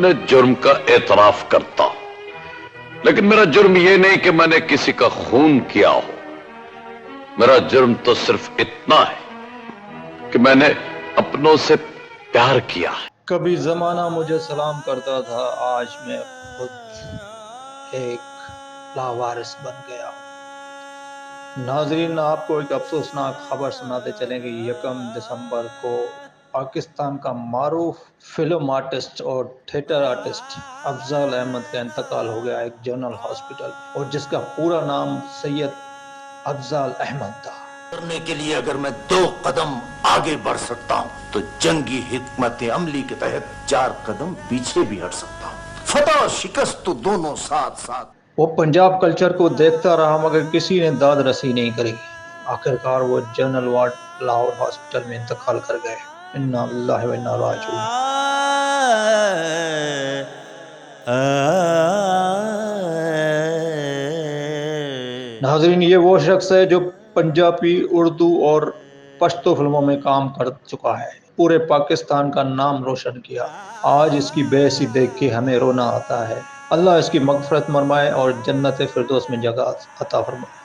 اپنے جرم کا اعتراف کرتا ہوں، لیکن میرا جرم یہ نہیں کہ میں نے کسی کا خون کیا ہو. میرا جرم تو صرف اتنا ہے کہ میں نے اپنوں سے پیار کیا ہے. کبھی زمانہ مجھے سلام کرتا تھا، آج میں خود ایک لاوارث بن گیا ہوں. ناظرین، آپ کو ایک افسوسناک خبر سناتے چلیں کہ 1 دسمبر کو پاکستان کا معروف فلم آرٹسٹ اور تھیٹر آرٹسٹ افضال احمد کا انتقال ہو گیا ایک جنرل ہاسپٹل، اور جس کا پورا نام سید افضال احمد تھا. کرنے کے لیے اگر میں 2 قدم آگے بڑھ سکتا ہوں تو جنگی حکمت عملی کے تحت 4 قدم پیچھے بھی ہٹ سکتا ہوں. فتح شکست تو دونوں ساتھ ساتھ. وہ پنجاب کلچر کو دیکھتا رہا مگر کسی نے داد رسی نہیں کری. آخرکار وہ جنرل وارڈ لاہور ہاسپٹل میں انتقال کر گئے. انا اللہ و انا راجعون. ناظرین، یہ وہ شخص ہے جو پنجابی، اردو اور پشتو فلموں میں کام کر چکا ہے، پورے پاکستان کا نام روشن کیا. آج اس کی بے حسی دیکھ کے ہمیں رونا آتا ہے. اللہ اس کی مغفرت فرمائے اور جنت فردوس میں جگہ عطا فرمائے.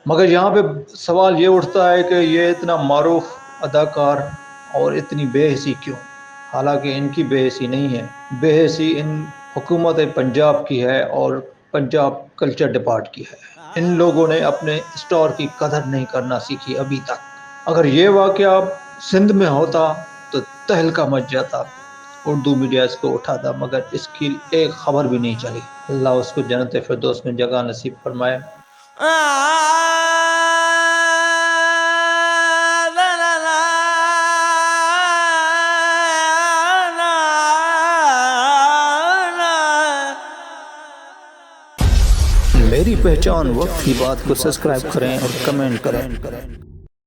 مگر یہاں پہ سوال یہ اٹھتا ہے کہ یہ اتنا معروف اداکار اور اتنی بے حسی کیوں؟ حالانکہ ان کی بے حسی نہیں ہے، بے حسی ان حکومت پنجاب کی ہے اور پنجاب کلچر ڈپارٹ کی ہے. ان لوگوں نے اپنے اسٹار کی قدر نہیں کرنا سیکھی ابھی تک. اگر یہ واقعہ سندھ میں ہوتا تو تہلکہ مچ جاتا، اردو میڈیا اس کو اٹھاتا، مگر اس کی ایک خبر بھی نہیں چلی. اللہ اس کو جنت فردوس میں جگہ نصیب فرمائے. میری پہچان وقت کی بات کو سبسکرائب کریں اور کمنٹ کریں.